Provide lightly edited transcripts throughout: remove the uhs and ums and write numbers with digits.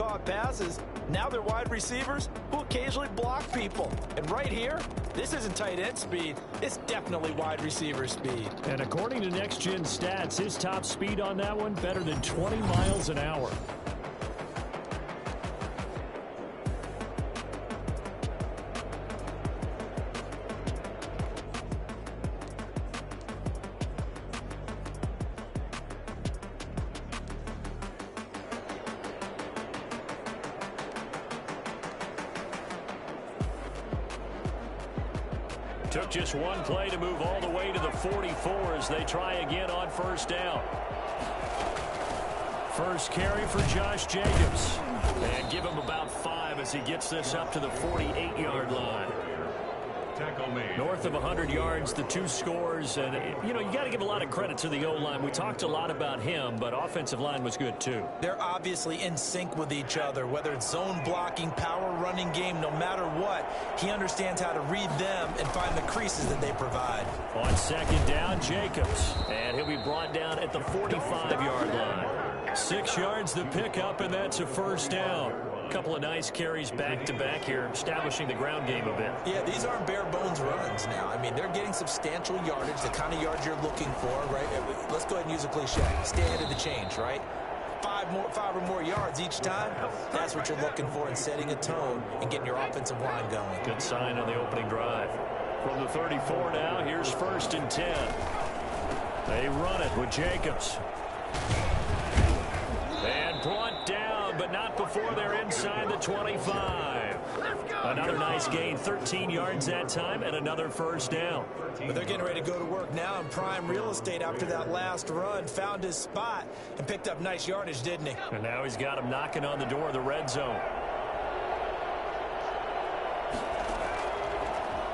caught passes. Now they're wide receivers who occasionally block people. And right here, this isn't tight end speed. It's definitely wide receiver speed. And according to Next Gen Stats, his top speed on that one, better than 20 miles an hour. Took just one play to move all the way to the 44 as they try again on first down. First carry for Josh Jacobs. And give him about 5 as he gets this up to the 48-yard line. North of 100 yards, the 2 scores. And, you know, you got to give a lot of credit to the O-line. We talked a lot about him, but offensive line was good too. They're obviously in sync with each other, whether it's zone blocking, power running game, no matter what. He understands how to read them and find the creases that they provide. On second down, Jacobs. And he'll be brought down at the 45-yard line. 6 yards the pickup, and that's a first down. A couple of nice carries back-to-back here, establishing the ground game a bit. Yeah, these aren't bare-bones runs now. I mean, they're getting substantial yardage, the kind of yards you're looking for, right? Let's go ahead and use a cliche. Stay ahead of the change, right? 5 or more yards each time, that's what you're looking for in setting a tone and getting your offensive line going. Good sign on the opening drive. From the 34 now, here's first and 10. They run it with Jacobs. And brought down, but not before they're inside the 25. Another nice gain, 13 yards that time, and another first down. But they're getting ready to go to work now in prime real estate after that last run. Found his spot and picked up nice yardage, didn't he? And now he's got him knocking on the door of the red zone.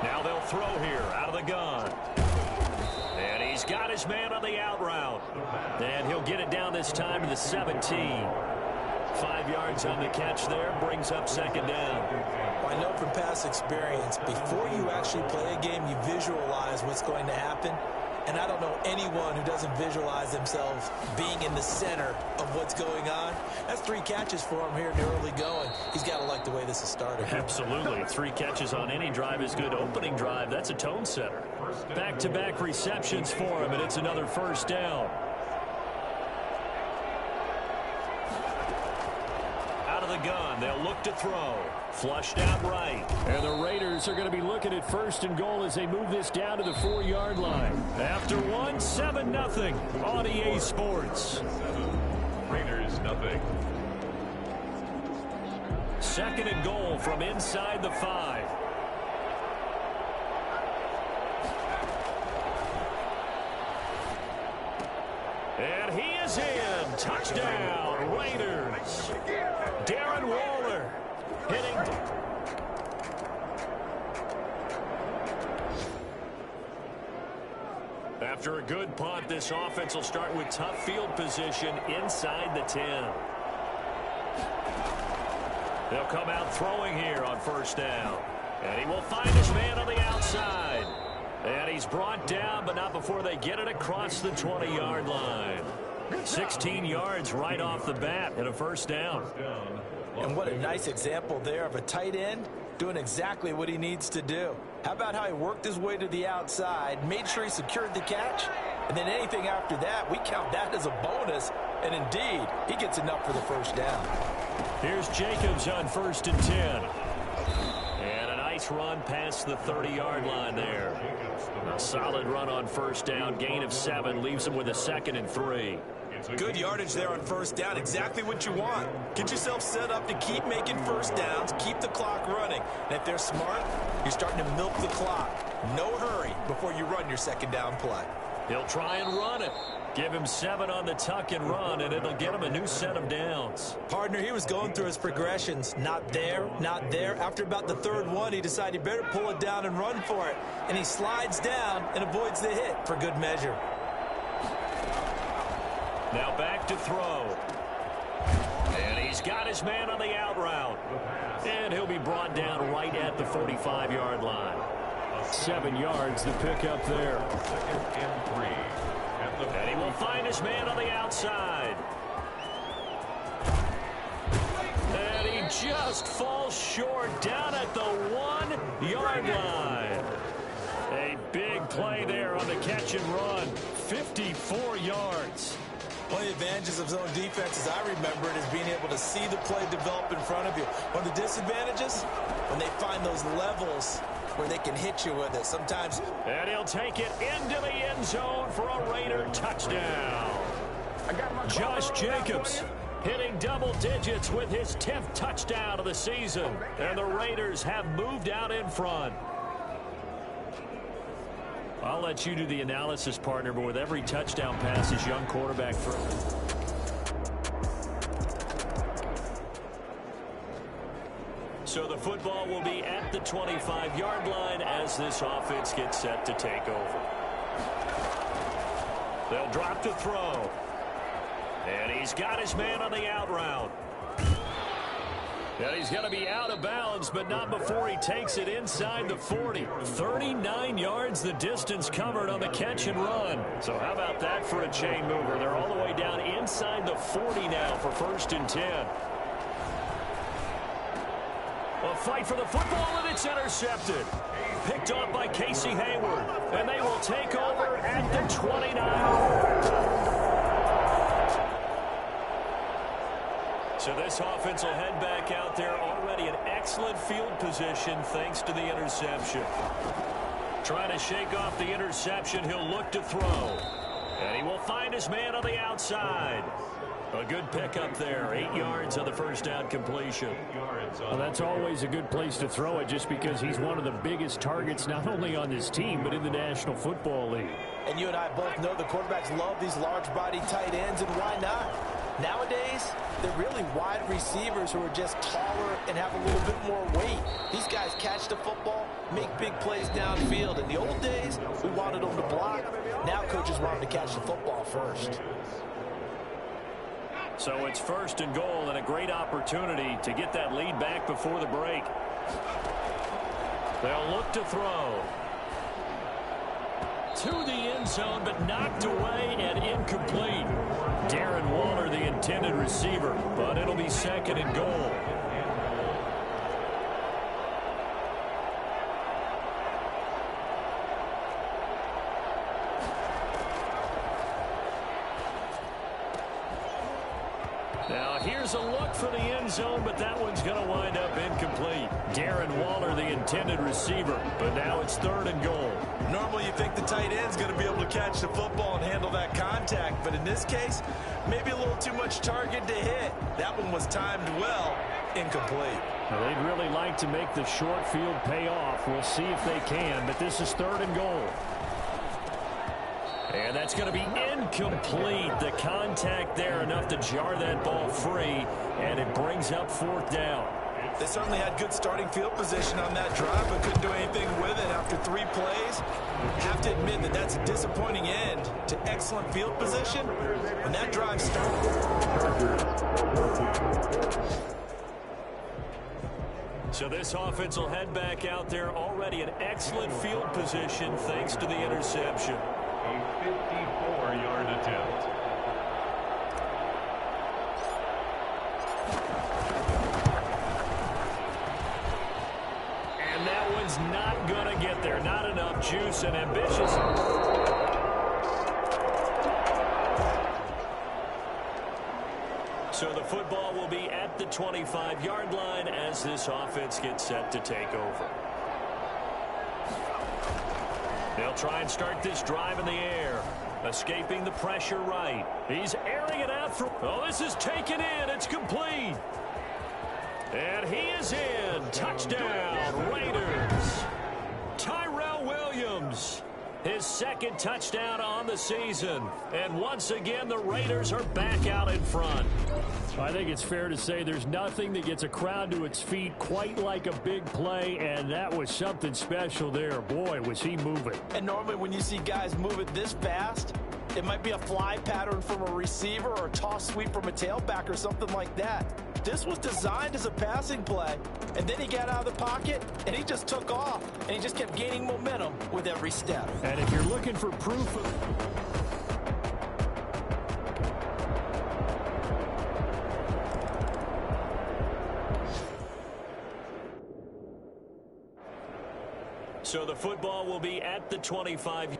Now they'll throw here out of the gun. And he's got his man on the out route. And he'll get it down this time to the 17. 5 yards on the catch there, brings up second down. Well, I know from past experience, before you actually play a game, you visualize what's going to happen. And I don't know anyone who doesn't visualize themselves being in the center of what's going on. That's 3 catches for him here in the early going. He's got to like the way this is started. Absolutely. 3 catches on any drive is good. Opening drive, that's a tone setter. Back-to-back receptions for him, and it's another first down. Out of the gun, they'll look to throw. Flushed out right. And the Raiders are going to be looking at first and goal as they move this down to the 4-yard line. After one, 7-0 on EA Sports. Raiders, nothing. Second and goal from inside the 5. And he is in. Touchdown, Raiders. Darren Waller hitting. After a good punt, this offense will start with tough field position inside the 10. They'll come out throwing here on first down. And he will find his man on the outside. And he's brought down, but not before they get it across the 20-yard line. 16 yards right off the bat and a first down. And what a nice example there of a tight end doing exactly what he needs to do. How about how he worked his way to the outside, made sure he secured the catch, and then anything after that, we count that as a bonus. And indeed, he gets enough for the first down. Here's Jacobs on first and 10. And a nice run past the 30-yard line there. A solid run on first down, gain of 7, leaves him with a 2nd and 3. Good yardage there on first down, exactly what you want. Get yourself set up to keep making first downs, keep the clock running. And if they're smart, you're starting to milk the clock. No hurry before you run your second down play. He'll try and run it. Give him 7 on the tuck and run, and it'll get him a new set of downs. Partner, he was going through his progressions. Not there, not there. After about the 3rd one, he decided he better pull it down and run for it. And he slides down and avoids the hit for good measure. Now back to throw. And he's got his man on the out route. And he'll be brought down right at the 45-yard line. 7 yards the pickup there. And he will find his man on the outside. just falls short down at the 1-yard line. A big play there on the catch and run. 54 yards. One of the advantages of zone defense, as I remember it, is being able to see the play develop in front of you. One of the disadvantages, when they find those levels where they can hit you with it. Sometimes. And he'll take it into the end zone for a Raider touchdown. Josh Jacobs hitting double digits with his 10th touchdown of the season. And the Raiders have moved out in front. I'll let you do the analysis, partner, but with every touchdown pass, his young quarterback throws. So the football will be at the 25-yard line as this offense gets set to take over. They'll drop to throw. And he's got his man on the out route. And he's going to be out of bounds, but not before he takes it inside the 40. 39 yards the distance covered on the catch and run. So how about that for a chain mover? They're all the way down inside the 40 now for 1st and 10. A fight for the football, and it's intercepted. Picked off by Casey Hayward. And they will take over at the 29. So this offense will head back out there, already in excellent field position thanks to the interception. Trying to shake off the interception, he'll look to throw. And he will find his man on the outside. A good pickup there, 8 yards on the first down completion. Well, that's always a good place to throw it just because he's one of the biggest targets not only on this team but in the National Football League. And you and I both know the quarterbacks love these large-body tight ends, and why not? Nowadays, they're really wide receivers who are just taller and have a little bit more weight. These guys catch the football, make big plays downfield. In the old days, we wanted them to block. Now coaches want them to catch the football first. So it's 1st and goal and a great opportunity to get that lead back before the break. They'll look to throw. To the end zone, but knocked away and incomplete. Darren Waller, the intended receiver, but it'll be 2nd and goal. Now here's a look for the end zone, but that one's going to wind up incomplete. Darren Waller, the intended receiver, but now it's 3rd and goal. Normally you think the tight end's going to be able to catch the football and handle that contact, but in this case, maybe a little too much target to hit. That one was timed well, incomplete. Well, they'd really like to make the short field pay off. We'll see if they can, but this is 3rd and goal. And that's going to be incomplete. The contact there enough to jar that ball free, and it brings up 4th down. They certainly had good starting field position on that drive, but couldn't do anything with it after 3 plays. Have to admit that that's a disappointing end to excellent field position when that drive started. So this offense will head back out there, already in excellent field position thanks to the interception. A 54-yard attempt. And that one's not going to get there. Not enough juice and ambitious. So the football will be at the 25-yard line as this offense gets set to take over. They'll try and start this drive in the air. Escaping the pressure right. He's airing it out for... Oh, this is taken in. It's complete. And he is in. Touchdown, Raiders. Tyrell Williams. His 2nd touchdown on the season. And once again, the Raiders are back out in front. I think it's fair to say there's nothing that gets a crowd to its feet quite like a big play, and that was something special there. Boy, was he moving. And normally when you see guys move it this fast, it might be a fly pattern from a receiver or a toss sweep from a tailback or something like that. This was designed as a passing play, and then he got out of the pocket, and he just took off, and he just kept gaining momentum with every step. And if you're looking for proof of... So the football will be at the 25.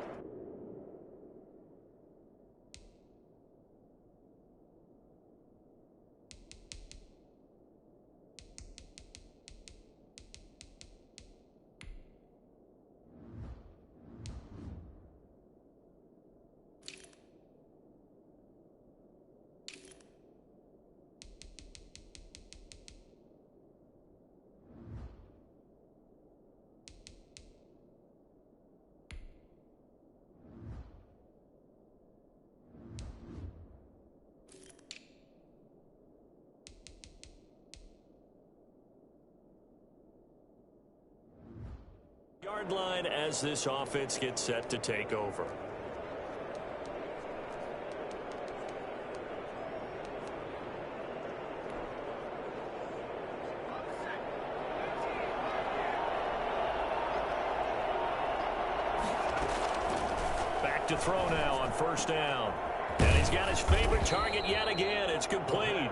Yard line as this offense gets set to take over. Back to throw now on first down. And he's got his favorite target yet again. It's complete.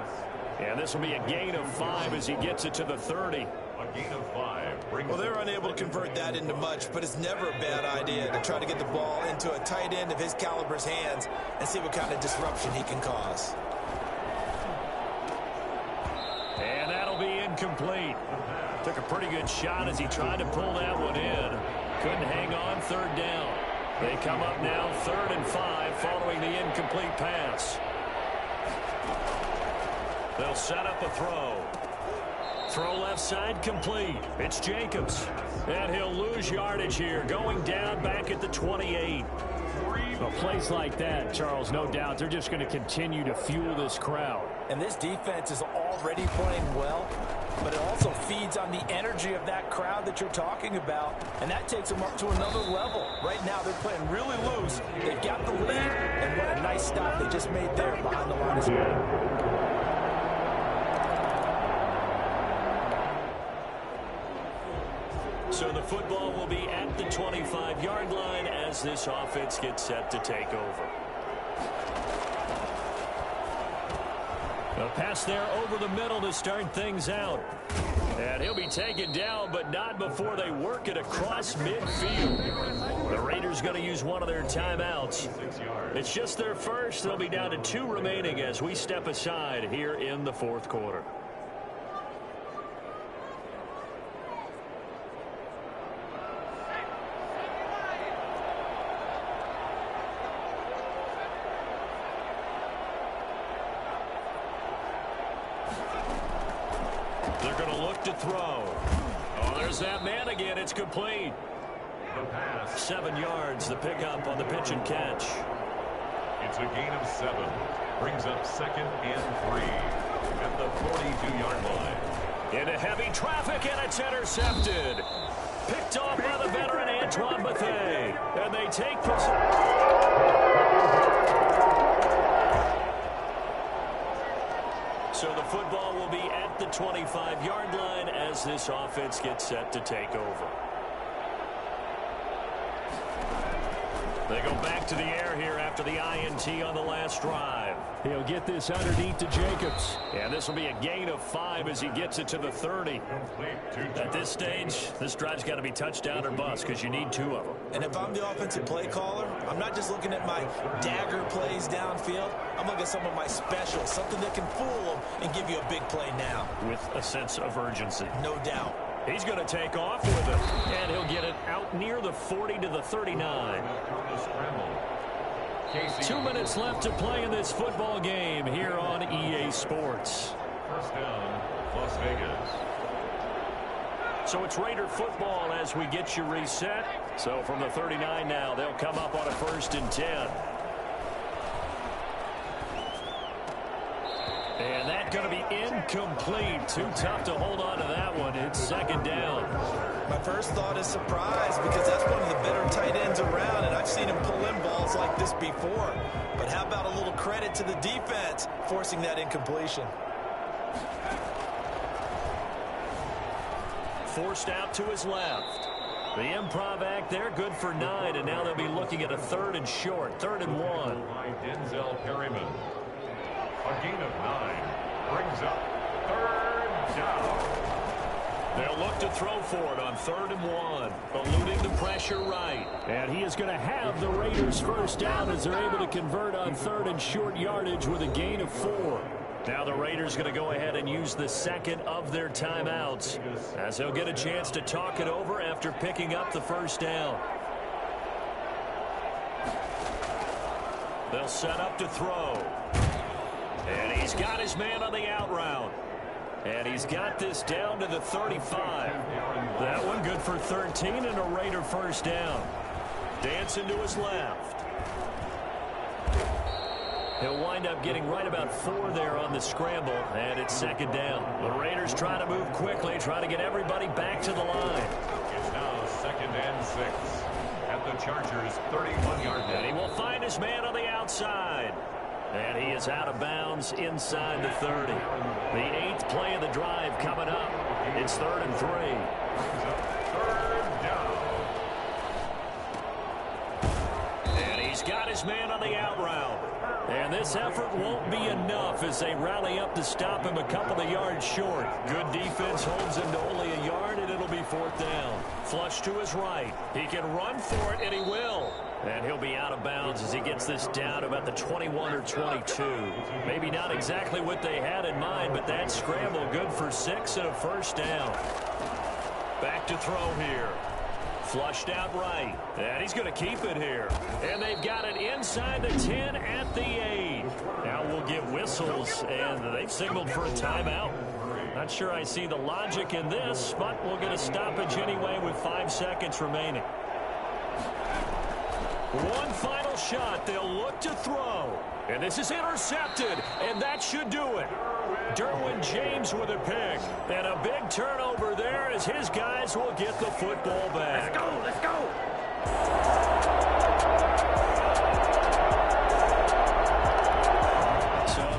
And this will be a gain of 5 as he gets it to the 30. A gain of 5. Well, they're unable to convert that into much, but it's never a bad idea to try to get the ball into a tight end of his caliber's hands and see what kind of disruption he can cause. And that'll be incomplete. Took a pretty good shot as he tried to pull that one in. Couldn't hang on, third down. They come up now 3rd and 5 following the incomplete pass. They'll set up a throw. Throw left side complete. It's Jacobs. And he'll lose yardage here, going down back at the 28. A place like that, Charles, no doubt, they're just going to continue to fuel this crowd. And this defense is already playing well, but it also feeds on the energy of that crowd that you're talking about, and that takes them up to another level. Right now, they're playing really loose. They've got the lead, and what a nice stop they just made there behind the line of scrimmage. So the football will be at the 25-yard line as this offense gets set to take over. A pass there over the middle to start things out. And he'll be taken down, but not before they work it across midfield. The Raiders going to use one of their timeouts. It's just their first. They'll be down to 2 remaining as we step aside here in the 4th quarter. They're going to look to throw. Oh, there's that man again. It's complete. The pass. 7 yards, the pickup on the pitch and catch. It's a gain of 7. Brings up 2nd and 3 at the 42-yard line. Into heavy traffic, and it's intercepted. Picked off by the veteran Antoine Bethea. And they take So the football will be at the 25-yard line as this offense gets set to take over. They go back to the air here after the INT on the last drive. He'll get this underneath to Jacobs. And this will be a gain of 5 as he gets it to the 30. At this stage, this drive's got to be touchdown or bust because you need 2 of them. And if I'm the offensive play caller, I'm not just looking at my dagger plays downfield. I'm looking at some of my specials, something that can fool them and give you a big play now. With a sense of urgency. No doubt. He's going to take off with it. And he'll get it out near the 40 to the 39. 2 minutes left to play in this football game here on EA Sports. First down, Las Vegas. So it's Raider football as we get you reset. So from the 39 now, they'll come up on a 1st and 10. And that's going to be incomplete. Too tough to hold on to that one. It's 2nd down. My first thought is surprise because that's one of the better tight ends around, and I've seen him pull in balls like this before. But how about a little credit to the defense forcing that incompletion? Forced out to his left. The improv act there, good for 9, and now they'll be looking at a 3rd and short, 3rd and 1. By Denzel Perryman. A gain of 9 brings up 3rd down. They'll look to throw for it on 3rd and 1, eluding the pressure right. And he is going to have the Raiders first down as they're able to convert on 3rd and short yardage with a gain of 4. Now the Raiders going to go ahead and use the second of their timeouts as they'll get a chance to talk it over after picking up the first down. They'll set up to throw. And he's got his man on the out route. And he's got this down to the 35. That one good for 13 and a Raider first down. Dancing to his left. He'll wind up getting right about 4 there on the scramble, and it's 2nd down. The Raiders try to move quickly, try to get everybody back to the line. It's now 2nd and 6 at the Chargers' 31-yard line. And he will find his man on the outside. And he is out of bounds inside the 30. The 8th play of the drive coming up. It's 3rd and 3. 3rd down. And he's got his man on the out route. And this effort won't be enough as they rally up to stop him a couple of yards short. Good defense holds him to only a yard, and it'll be 4th down. Flush to his right. He can run for it, and he will. And he'll be out of bounds as he gets this down about the 21 or 22. Maybe not exactly what they had in mind, but that scramble good for 6 and a first down. Back to throw here. Flushed out right. And he's going to keep it here. And they've got it inside the 10 at the 8. Now we'll get whistles, and they've signaled for a timeout. Not sure I see the logic in this, but we'll get a stoppage anyway with 5 seconds remaining. One final shot. They'll look to throw. And this is intercepted, and that should do it. Derwin James with a pick. And a big turnover there as his guys will get the football back. Let's go, let's go.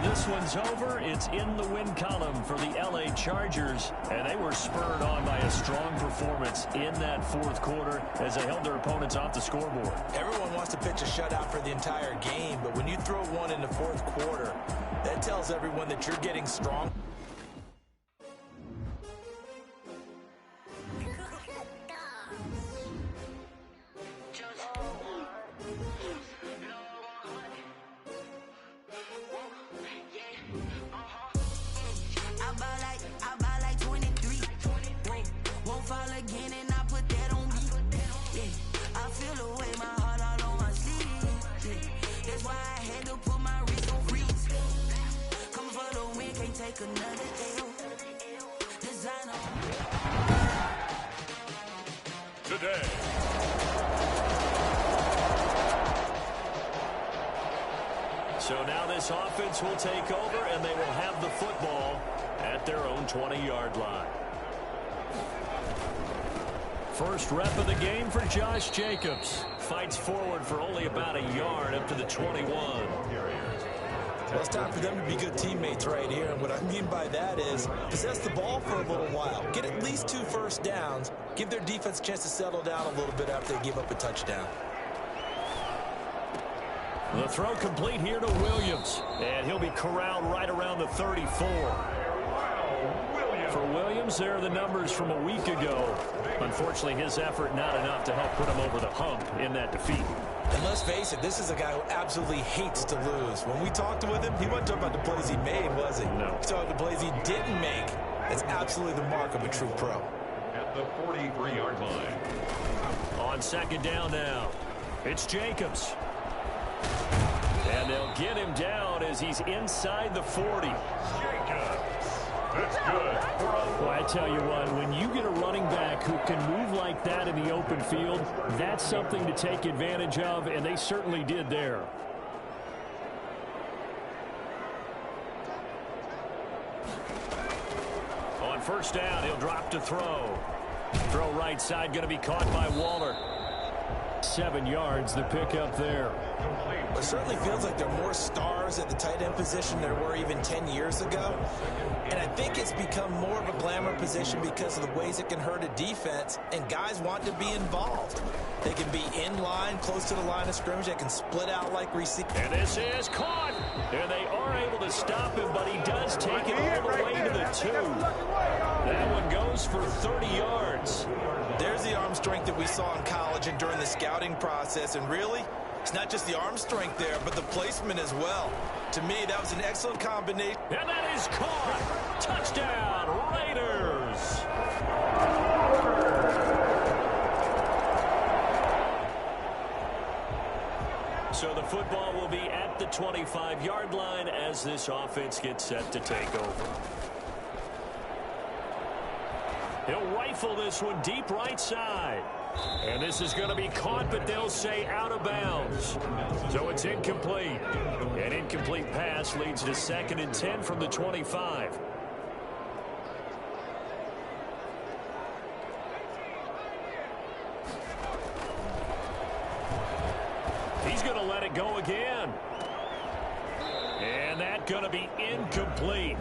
This one's over. It's in the win column for the LA Chargers, and they were spurred on by a strong performance in that 4th quarter as they held their opponents off the scoreboard. Everyone wants to pitch a shutout for the entire game, but when you throw one in the 4th quarter, that tells everyone that you're getting strong. So now this offense will take over, and they will have the football at their own 20-yard line. First rep of the game for Josh Jacobs. Fights forward for only about a yard up to the 21. Well, it's time for them to be good teammates right here. And what I mean by that is possess the ball for a little while. Get at least 2 first downs. Give their defense a chance to settle down a little bit after they give up a touchdown. The throw complete here to Williams. And he'll be corralled right around the 34. For Williams, there are the numbers from a week ago. Unfortunately, his effort not enough to help put him over the hump in that defeat. And let's face it, this is a guy who absolutely hates to lose. When we talked with him, he wasn't talking about the plays he made, was he? No. He's talking about the plays he didn't make. It's absolutely the mark of a true pro. At the 43-yard line. On 2nd down now, it's Jacobs. And they'll get him down as he's inside the 40. Jacobs. That's good. Well, I tell you what, when you get a running back who can move like that in the open field, that's something to take advantage of, and they certainly did there. On 1st down, he'll drop to throw. Throw right side, going to be caught by Waller. 7 yards, the pickup there. It certainly feels like there are more stars at the tight end position than there were even 10 years ago. And I think it's become more of a glamour position because of the ways it can hurt a defense, and guys want to be involved. They can be in line, close to the line of scrimmage. They can split out like receivers. And this is caught. And they are able to stop him, but he does take it all the way to the 2. That one goes pass for 30 yards. There's the arm strength that we saw in college and during the scouting process. And really, it's not just the arm strength there, but the placement as well. To me, that was an excellent combination. And that is caught. Touchdown, Raiders. So the football will be at the 25-yard line as this offense gets set to take over. He'll rifle this one deep right side. And this is going to be caught, but they'll say out of bounds. So it's incomplete. An incomplete pass leads to 2nd and 10 from the 25. He's going to let it go again. And that's going to be incomplete.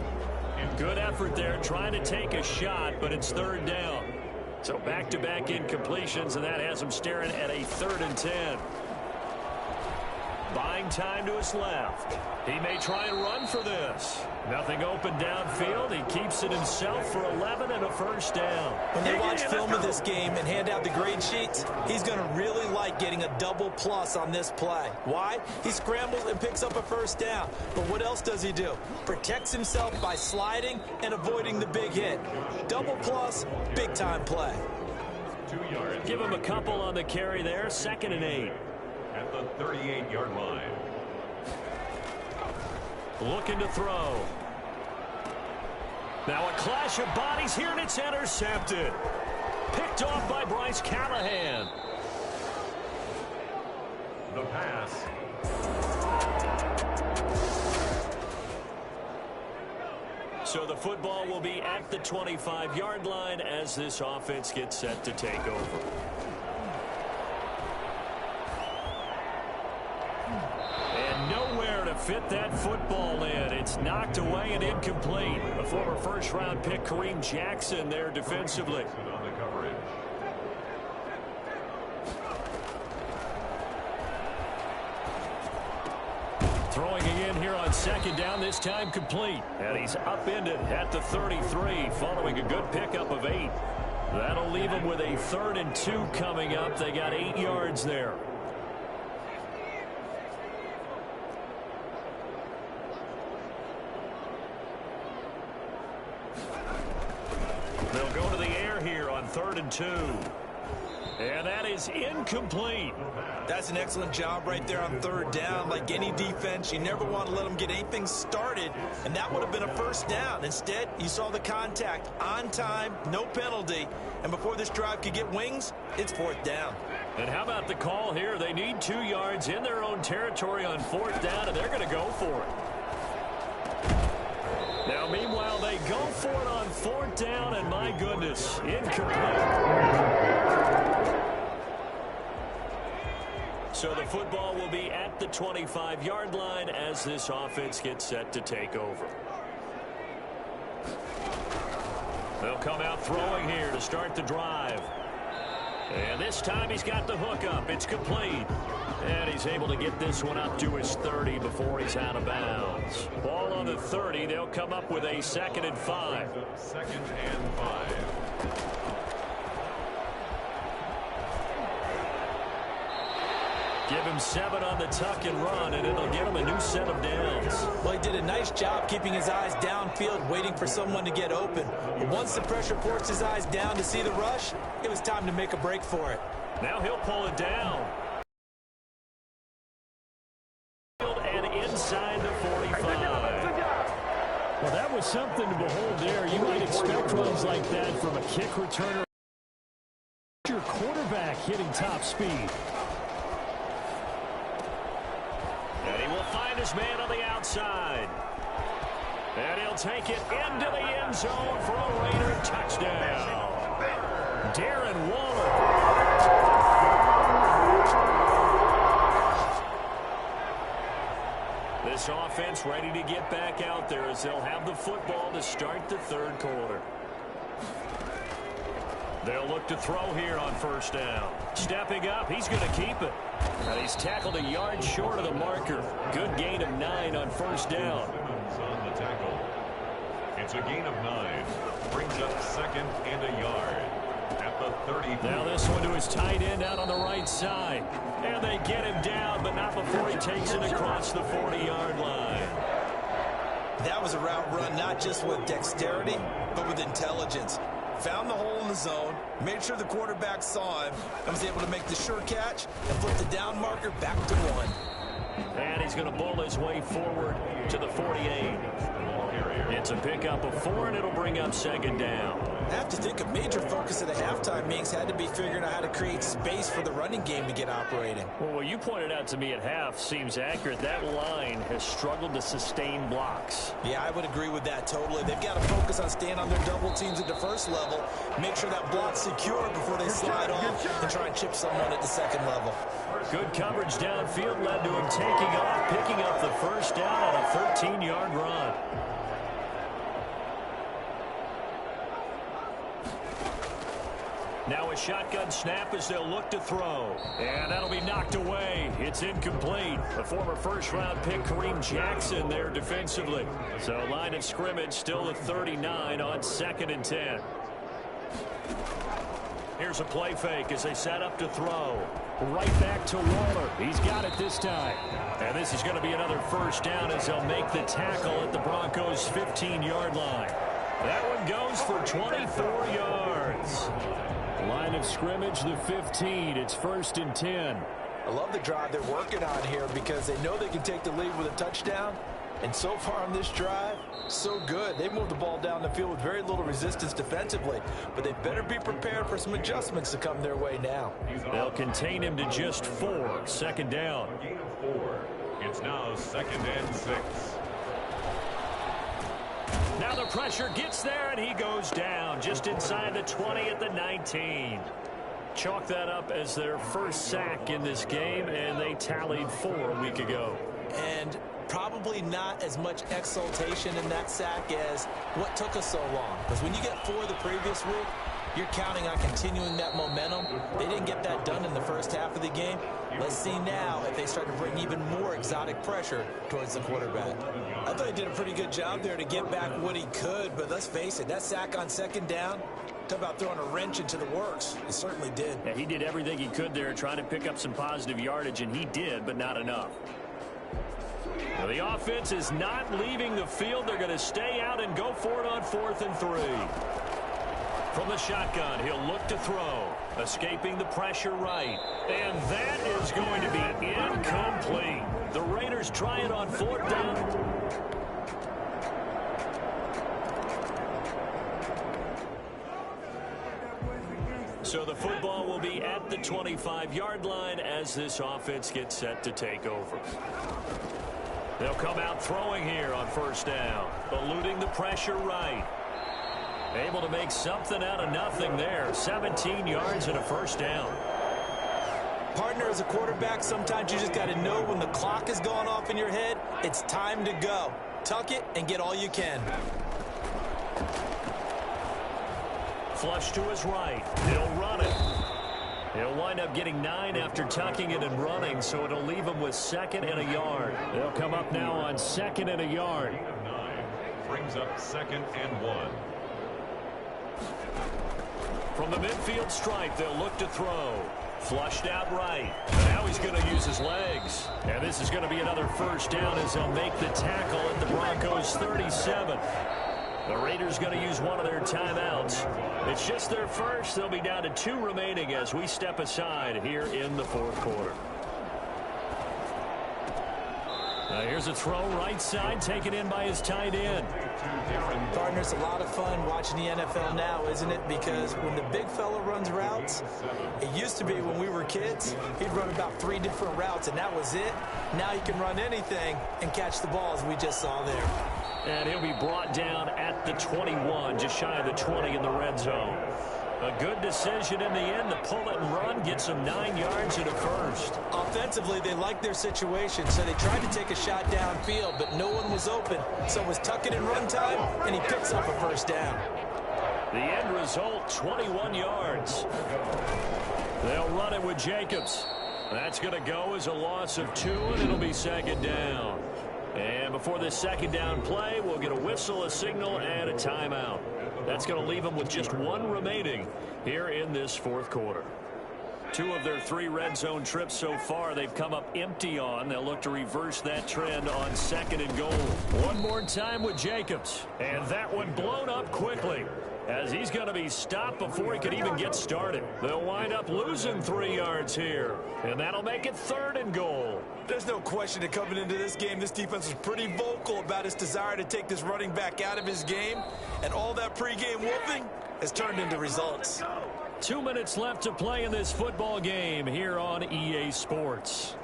Good effort there trying to take a shot, but it's 3rd down. So back-to-back incompletions, and that has him staring at a 3rd and 10. Buying time to his left. He may try and run for this. Nothing open downfield. He keeps it himself for 11 and a 1st down. When they watch film of this game and hand out the grade sheets, he's going to really like getting a double plus on this play. Why? He scrambles and picks up a 1st down. But what else does he do? Protects himself by sliding and avoiding the big hit. Double plus, big-time play. 2 yards. Give him a couple on the carry there. 2nd and 8. At the 38-yard line. Looking to throw. Now a clash of bodies here, and it's intercepted. Picked off by Bryce Callahan. The pass. So the football will be at the 25-yard line as this offense gets set to take over. And nowhere to fit that football in. It's knocked away and incomplete. A former first-round pick, Kareem Jackson, there defensively. On the coverage. Throwing again here on 2nd down, this time complete. And he's upended at the 33 following a good pickup of 8. That'll leave him with a 3rd and 2 coming up. They got 8 yards there. They'll go to the air here on 3rd and 2. And that is incomplete. That's an excellent job right there on 3rd down. Like any defense, you never want to let them get anything started, and that would have been a 1st down. Instead, you saw the contact on time, no penalty, and before this drive could get wings, it's 4th down. And how about the call here? They need 2 yards in their own territory on 4th down, and they're going to go for it. Now, meanwhile, they go for it on 4th down, and my goodness, incomplete. So the football will be at the 25-yard line as this offense gets set to take over. They'll come out throwing here to start the drive. And this time he's got the hook up. It's complete. And he's able to get this one up to his 30 before he's out of bounds. Ball on the 30. They'll come up with a 2nd and 5. 2nd and 5. Give him 7 on the tuck and run, and it'll give him a new set of downs. Well, he did a nice job keeping his eyes downfield, waiting for someone to get open. But once the pressure forced his eyes down to see the rush, it was time to make a break for it. Now he'll pull it down. And inside the 45. Well, that was something to behold there. You might expect runs like that from a kick returner. Your quarterback hitting top speed. And he will find his man on the outside. And he'll take it into the end zone for a Raider touchdown. Darren Waller. This offense ready to get back out there as they'll have the football to start the 3rd quarter. They'll look to throw here on 1st down. Stepping up, he's going to keep it. And he's tackled a yard short of the marker. Good gain of 9 on 1st down. On the tackle. It's a gain of 9. Brings up second and a yard. At the 30. Now this one to his tight end out on the right side. And they get him down, but not before he takes it across the 40-yard line. That was a route run not just with dexterity, but with intelligence. Found the hole in the zone, made sure the quarterback saw him, and was able to make the sure catch and flip the down marker back to 1. And he's going to bull his way forward to the 48. It's a pickup of 4, and it'll bring up second down. I have to think a major focus at the halftime meetings had to be figuring out how to create space for the running game to get operating. Well, what you pointed out to me at half seems accurate. That line has struggled to sustain blocks. Yeah, I would agree with that totally. They've got to focus on staying on their double teams at the first level, make sure that block's secure before they slide off, and try and chip someone at the second level. Good coverage downfield led to him taking off, picking up the first down on a 13-yard run. Now a shotgun snap as they'll look to throw. And that'll be knocked away. It's incomplete. The former first-round pick, Kareem Jackson, there defensively. So line of scrimmage still at 39 on 2nd and 10. Here's a play fake as they set up to throw. Right back to Waller. He's got it this time. And this is going to be another first down as they'll make the tackle at the Broncos' 15-yard line. That one goes for 24 yards. Line of scrimmage, the 15. It's 1st and 10. I love the drive they're working on here because they know they can take the lead with a touchdown. And so far on this drive, so good. They moved the ball down the field with very little resistance defensively. But they better be prepared for some adjustments to come their way now. They'll contain him to just 4. Second down. Gain of 4. It's now 2nd and 6. Now the pressure gets there, and he goes down just inside the 20 at the 19. Chalk that up as their first sack in this game, and they tallied 4 a week ago. And probably not as much exultation in that sack as what took us so long. Because when you get 4 the previous week, you're counting on continuing that momentum. They didn't get that done in the first half of the game. Let's see now if they start to bring even more exotic pressure towards the quarterback. I thought he did a pretty good job there to get back what he could, but let's face it, that sack on 2nd down, talk about throwing a wrench into the works. He certainly did. Yeah, he did everything he could there trying to pick up some positive yardage, and he did, but not enough. Now the offense is not leaving the field. They're going to stay out and go for it on 4th and 3. From the shotgun, he'll look to throw. Escaping the pressure right. And that is going to be incomplete. The Raiders try it on 4th down. So the football will be at the 25-yard line as this offense gets set to take over. They'll come out throwing here on 1st down. Eluding the pressure right. Able to make something out of nothing there. 17 yards and a 1st down. Partner, as a quarterback, sometimes you just got to know when the clock is going off in your head, it's time to go. Tuck it and get all you can. Flush to his right. He'll run it. He'll wind up getting 9 after tucking it and running, so it'll leave him with 2nd and a yard. They'll come up now on 2nd and a yard. Gain of 9. Brings up 2nd and 1. From the midfield stripe, they'll look to throw. Flushed out right. Now he's going to use his legs. And this is going to be another 1st down as they'll make the tackle at the Broncos' 37. The Raiders going to use one of their timeouts. It's just their first. They'll be down to 2 remaining as we step aside here in the 4th quarter. Now here's a throw right side taken in by his tight end. Partner, it's a lot of fun watching the NFL now, isn't it? Because when the big fella runs routes, it used to be when we were kids, he'd run about 3 different routes, and that was it. Now he can run anything and catch the ball, as we just saw there. And he'll be brought down at the 21, just shy of the 20 in the red zone. A good decision in the end to pull it and run, gets him 9 yards and a 1st. Offensively, they liked their situation, so they tried to take a shot downfield, but no one was open. So it was tuck it and run time, and he picks up a 1st down. The end result, 21 yards. They'll run it with Jacobs. That's going to go as a loss of 2, and it'll be 2nd down. And before this second down play, we'll get a whistle, a signal, and a timeout. That's going to leave them with just one remaining here in this fourth quarter. 2 of their 3 red zone trips so far they've come up empty on. They'll look to reverse that trend on 2nd and goal. One more time with Jacobs. And that one blown up quickly, as he's going to be stopped before he could even get started. They'll wind up losing 3 yards here, and that'll make it 3rd and goal. There's no question that coming into this game, this defense was pretty vocal about its desire to take this running back out of his game, and all that pregame whooping has turned into results. 2 minutes left to play in this football game here on EA Sports.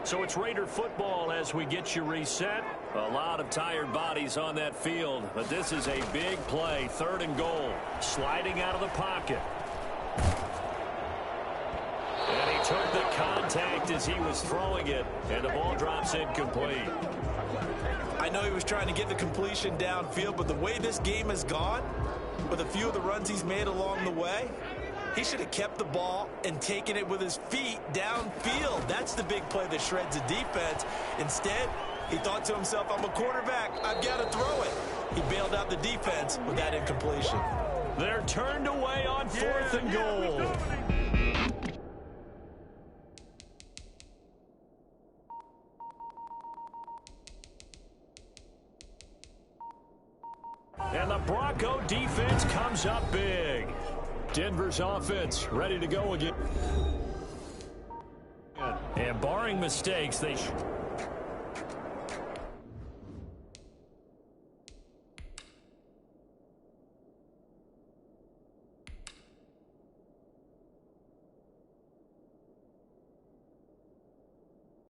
So it's Raider football as we get you reset. A lot of tired bodies on that field, but this is a big play. 3rd and goal. Sliding out of the pocket. And he took the contact as he was throwing it, and the ball drops incomplete. I know he was trying to get the completion downfield, but the way this game has gone, with a few of the runs he's made along the way, he should have kept the ball and taken it with his feet downfield. That's the big play that shreds the defense. Instead, he thought to himself, I'm a quarterback, I've got to throw it. He bailed out the defense with that incompletion. They're turned away on 4th and goal. And the Bronco defense comes up big. Denver's offense ready to go again. And barring mistakes, they